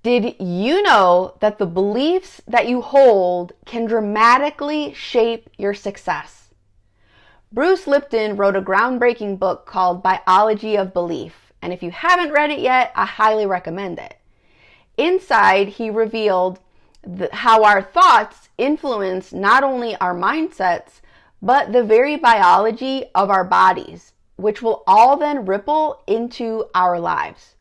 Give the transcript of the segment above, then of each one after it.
Did you know that the beliefs that you hold can dramatically shape your success? Bruce Lipton wrote a groundbreaking book called Biology of Belief, and if you haven't read it yet, I highly recommend it. Inside, he revealed how our thoughts influence not only our mindsets, but the very biology of our bodies, which will all then ripple into our lives.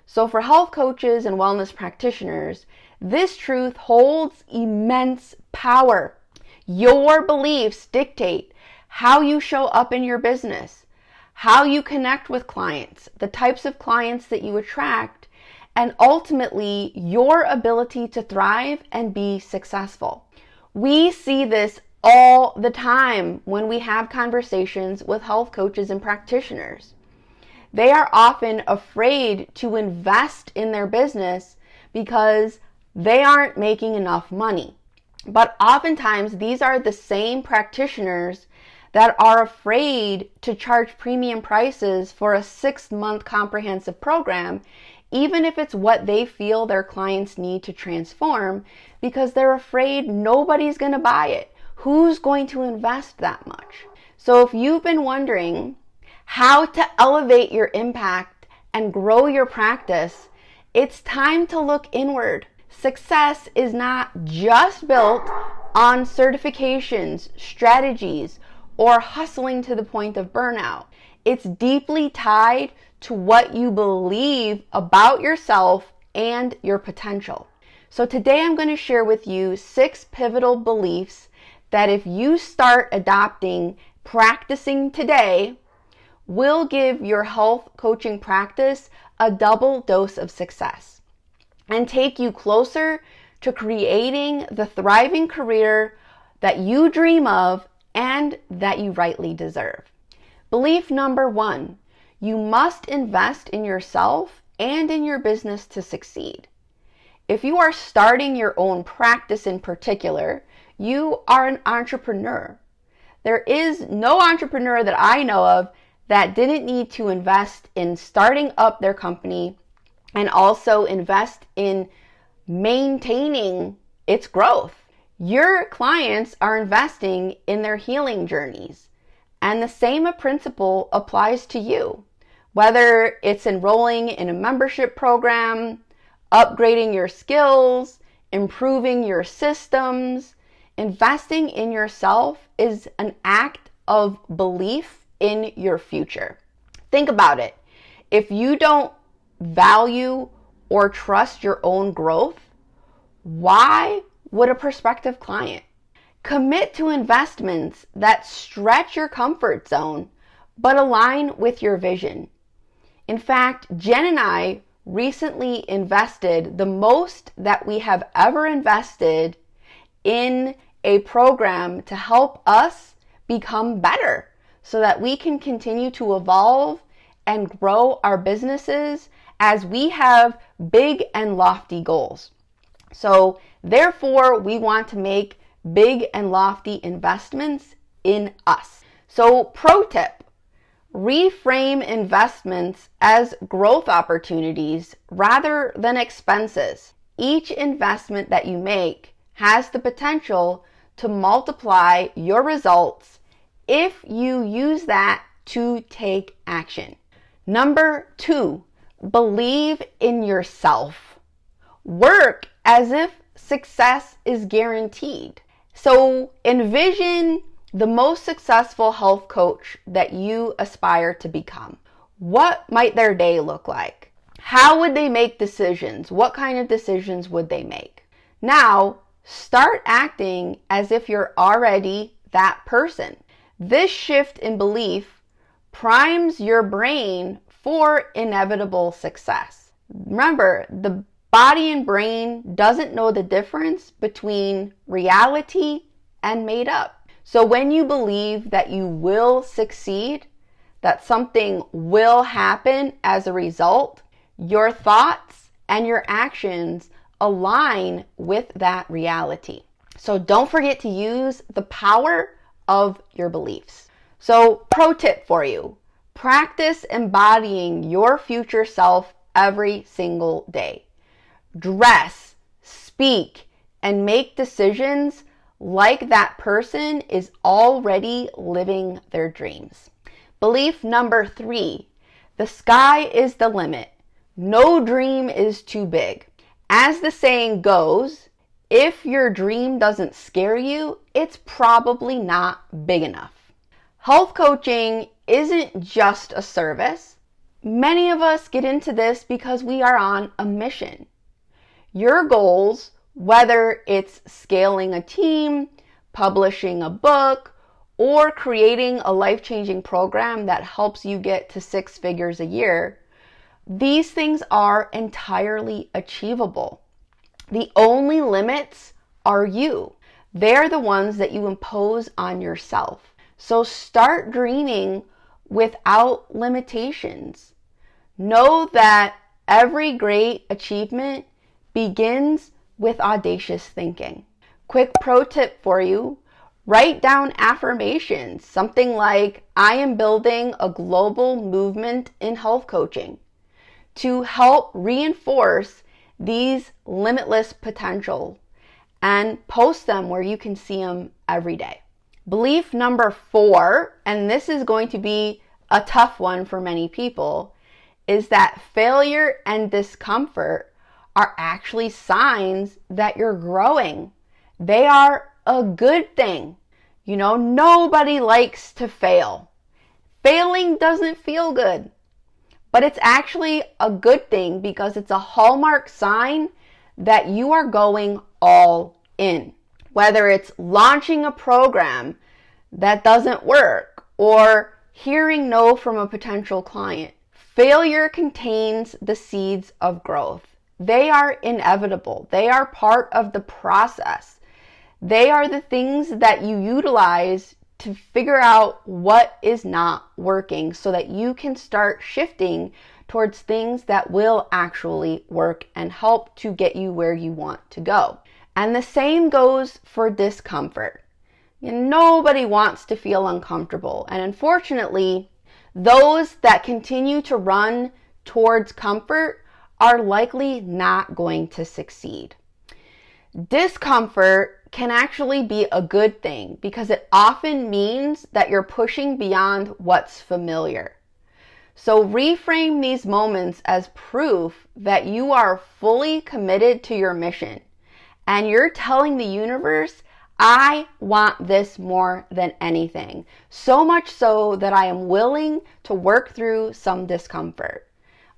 So for health coaches and wellness practitioners, this truth holds immense power. Your beliefs dictate how you show up in your business, how you connect with clients, the types of clients that you attract, and ultimately your ability to thrive and be successful. We see this all the time when we have conversations with health coaches and practitioners. They are often afraid to invest in their business because they aren't making enough money. But oftentimes, these are the same practitioners that are afraid to charge premium prices for a 6-month comprehensive program, even if it's what they feel their clients need to transform, because they're afraid nobody's going to buy it. Who's going to invest that much? So if you've been wondering how to elevate your impact and grow your practice, it's time to look inward. Success is not just built on certifications, strategies, or hustling to the point of burnout. It's deeply tied to what you believe about yourself and your potential. So today I'm going to share with you 6 pivotal beliefs that if you start adopting, practicing today, will give your health coaching practice a double dose of success and take you closer to creating the thriving career that you dream of and that you rightly deserve. Belief number 1, you must invest in yourself and in your business to succeed. If you are starting your own practice in particular, you are an entrepreneur. There is no entrepreneur that I know of that didn't need to invest in starting up their company and also invest in maintaining its growth. Your clients are investing in their healing journeys, and the same principle applies to you. Whether it's enrolling in a membership program, upgrading your skills, improving your systems, investing in yourself is an act of belief in your future. Think about it. If you don't value or trust your own growth, why would a prospective client? Commit to investments that stretch your comfort zone but align with your vision. In fact, Jen and I recently invested the most that we have ever invested in a program to help us become better, so that we can continue to evolve and grow our businesses as we have big and lofty goals. So therefore, we want to make big and lofty investments in us. So pro tip, reframe investments as growth opportunities rather than expenses. Each investment that you make has the potential to multiply your results if you use that to take action. Number 2, believe in yourself. Work as if success is guaranteed. So envision the most successful health coach that you aspire to become. What might their day look like? How would they make decisions? What kind of decisions would they make? Now, start acting as if you're already that person. This shift in belief primes your brain for inevitable success. Remember, the body and brain doesn't know the difference between reality and made up. So when you believe that you will succeed, that something will happen as a result, your thoughts and your actions align with that reality. So don't forget to use the power of your beliefs. So pro tip for you, practice embodying your future self every single day. dress, speak, and make decisions like that person is already living their dreams. Belief number 3, the sky is the limit. No dream is too big. As the saying goes, if your dream doesn't scare you, it's probably not big enough. Health coaching isn't just a service. Many of us get into this because we are on a mission. Your goals, whether it's scaling a team, publishing a book, or creating a life-changing program that helps you get to 6 figures a year, these things are entirely achievable. The only limits are you. They're the ones that you impose on yourself. So start dreaming without limitations. Know that every great achievement begins with audacious thinking. Quick pro tip for you. Write down affirmations, something like, I am building a global movement in health coaching, to help reinforce these limitless potential, and post them where you can see them every day. Belief number 4, and this is going to be a tough one for many people, is that failure and discomfort are actually signs that you're growing. They are a good thing. You know, nobody likes to fail. Failing doesn't feel good, but it's actually a good thing because it's a hallmark sign that you are going all in. Whether it's launching a program that doesn't work or hearing no from a potential client, failure contains the seeds of growth. They are inevitable. They are part of the process. They are the things that you utilize to figure out what is not working so that you can start shifting towards things that will actually work and help to get you where you want to go. And the same goes for discomfort. Nobody wants to feel uncomfortable. And unfortunately, those that continue to run towards comfort are likely not going to succeed. Discomfort can actually be a good thing because it often means that you're pushing beyond what's familiar. So reframe these moments as proof that you are fully committed to your mission and you're telling the universe, I want this more than anything. So much so that I am willing to work through some discomfort.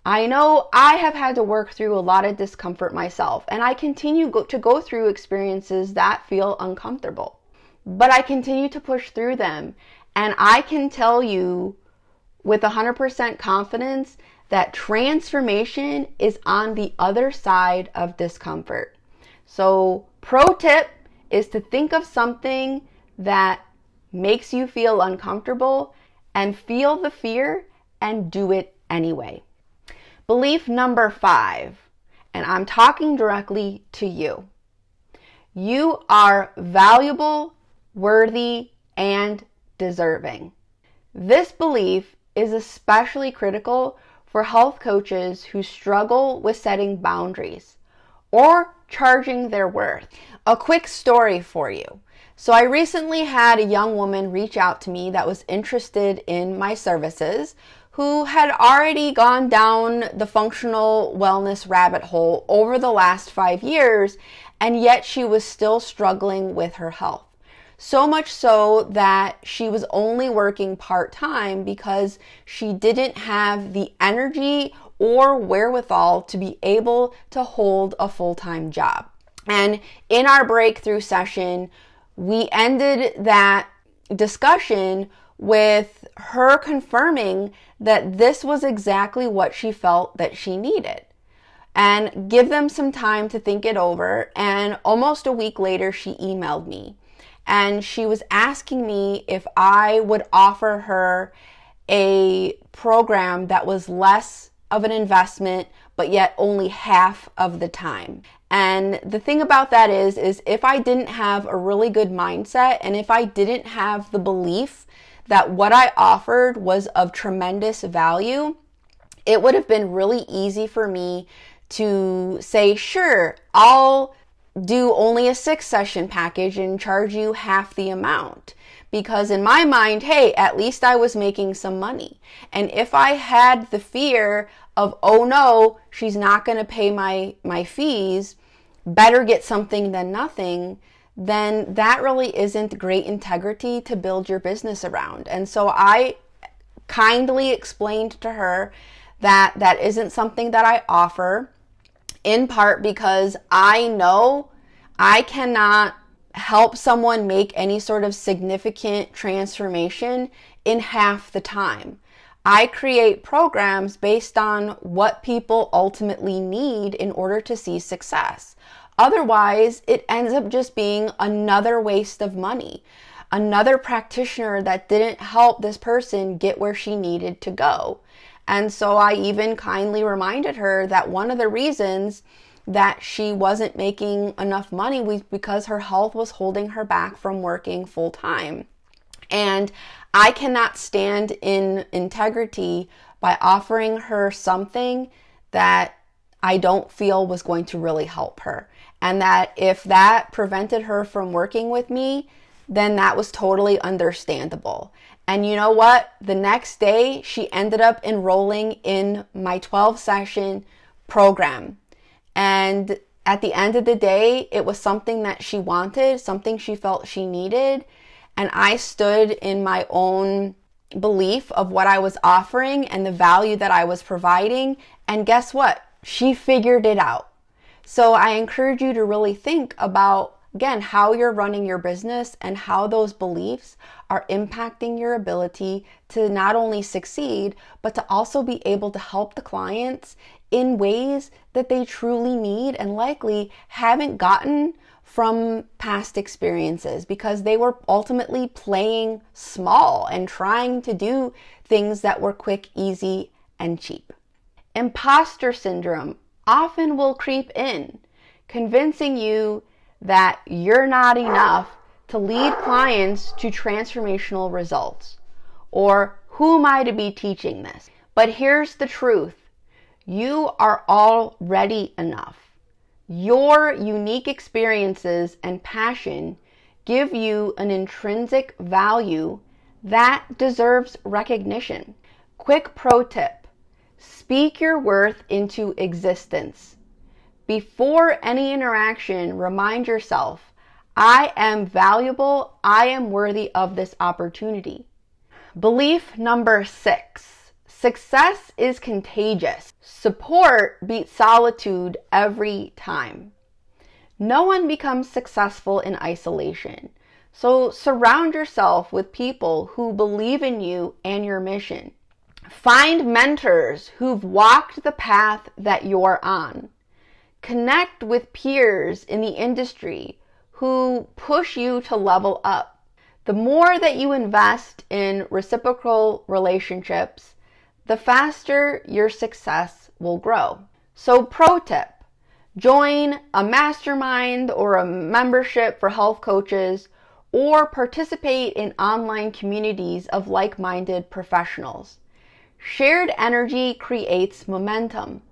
I know I have had to work through a lot of discomfort myself, and I continue to go through experiences that feel uncomfortable. But I continue to push through them, and I can tell you with 100% confidence that transformation is on the other side of discomfort. So, pro tip is to think of something that makes you feel uncomfortable and feel the fear and do it anyway. Belief number 5, and I'm talking directly to you. You are valuable, worthy, and deserving. This belief is especially critical for health coaches who struggle with setting boundaries or charging their worth. A quick story for you. So I recently had a young woman reach out to me that was interested in my services, who had already gone down the functional wellness rabbit hole over the last 5 years, and yet she was still struggling with her health. So much so that she was only working part-time because she didn't have the energy or wherewithal to be able to hold a full-time job. And in our breakthrough session, we ended that discussion with her confirming that this was exactly what she felt that she needed. And give them some time to think it over. And almost a week later, she emailed me. And she was asking me if I would offer her a program that was less of an investment, but yet only half of the time. And the thing about that is if I didn't have a really good mindset and if I didn't have the belief that what I offered was of tremendous value, it would have been really easy for me to say, sure, I'll do only a 6-session package and charge you half the amount. Because in my mind, hey, at least I was making some money. And if I had the fear of, oh no, she's not going to pay my fees, better get something than nothing, then that really isn't great integrity to build your business around. And so I kindly explained to her that that isn't something that I offer, in part because I know I cannot help someone make any sort of significant transformation in half the time. I create programs based on what people ultimately need in order to see success. Otherwise, it ends up just being another waste of money, another practitioner that didn't help this person get where she needed to go. And so I even kindly reminded her that one of the reasons that she wasn't making enough money was because her health was holding her back from working full time. And I cannot stand in integrity by offering her something that I don't feel was going to really help her. And that if that prevented her from working with me, then that was totally understandable. And you know what? The next day, she ended up enrolling in my 12-session program. And at the end of the day, it was something that she wanted, something she felt she needed. And I stood in my own belief of what I was offering and the value that I was providing. And guess what? She figured it out. So I encourage you to really think about, again, how you're running your business and how those beliefs are impacting your ability to not only succeed, but to also be able to help the clients in ways that they truly need and likely haven't gotten from past experiences, because they were ultimately playing small and trying to do things that were quick, easy, and cheap. Imposter syndrome often will creep in, convincing you that you're not enough to lead clients to transformational results. Or who am I to be teaching this? But here's the truth. You are already enough. Your unique experiences and passion give you an intrinsic value that deserves recognition. Quick pro tip: speak your worth into existence. Before any interaction, remind yourself, I am valuable, I am worthy of this opportunity. Belief number 6. Success is contagious. Support beats solitude every time. No one becomes successful in isolation. So surround yourself with people who believe in you and your mission. Find mentors who've walked the path that you're on. Connect with peers in the industry who push you to level up. The more that you invest in reciprocal relationships, the faster your success will grow. So pro tip: join a mastermind or a membership for health coaches, or participate in online communities of like-minded professionals. Shared energy creates momentum.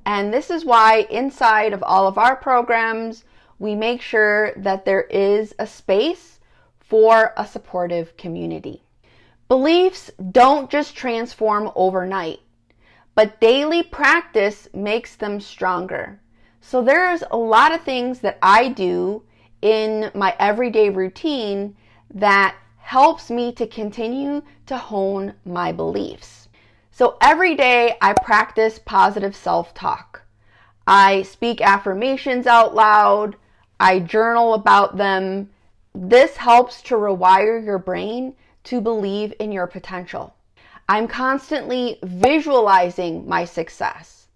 And this is why inside of all of our programs, we make sure that there is a space for a supportive community. Beliefs don't just transform overnight, but daily practice makes them stronger. So there's a lot of things that I do in my everyday routine that helps me to continue to hone my beliefs. So every day I practice positive self-talk. I speak affirmations out loud. I journal about them. This helps to rewire your brain to believe in your potential. I'm constantly visualizing my success.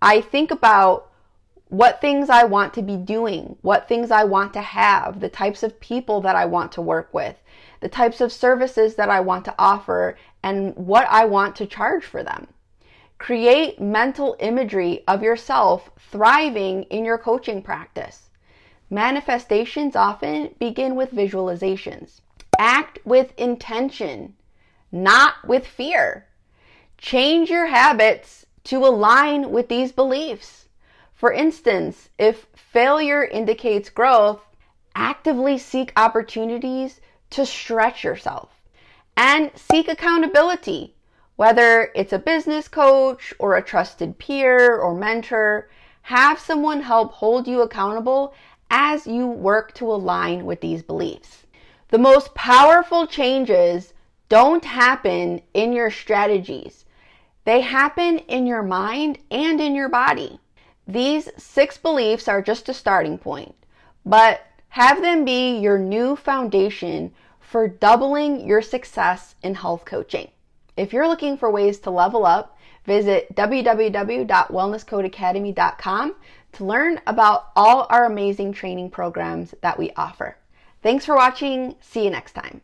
I think about what things I want to be doing, what things I want to have, the types of people that I want to work with, the types of services that I want to offer, and what I want to charge for them. Create mental imagery of yourself thriving in your coaching practice. Manifestations often begin with visualizations. Act with intention, not with fear. Change your habits to align with these beliefs. For instance, if failure indicates growth, actively seek opportunities to stretch yourself and seek accountability, whether it's a business coach or a trusted peer or mentor. Have someone help hold you accountable as you work to align with these beliefs. The most powerful changes don't happen in your strategies. They happen in your mind and in your body. These 6 beliefs are just a starting point, but have them be your new foundation for doubling your success in health coaching. If you're looking for ways to level up, visit www.wellnesscodeacademy.com to learn about all our amazing training programs that we offer. Thanks for watching. See you next time.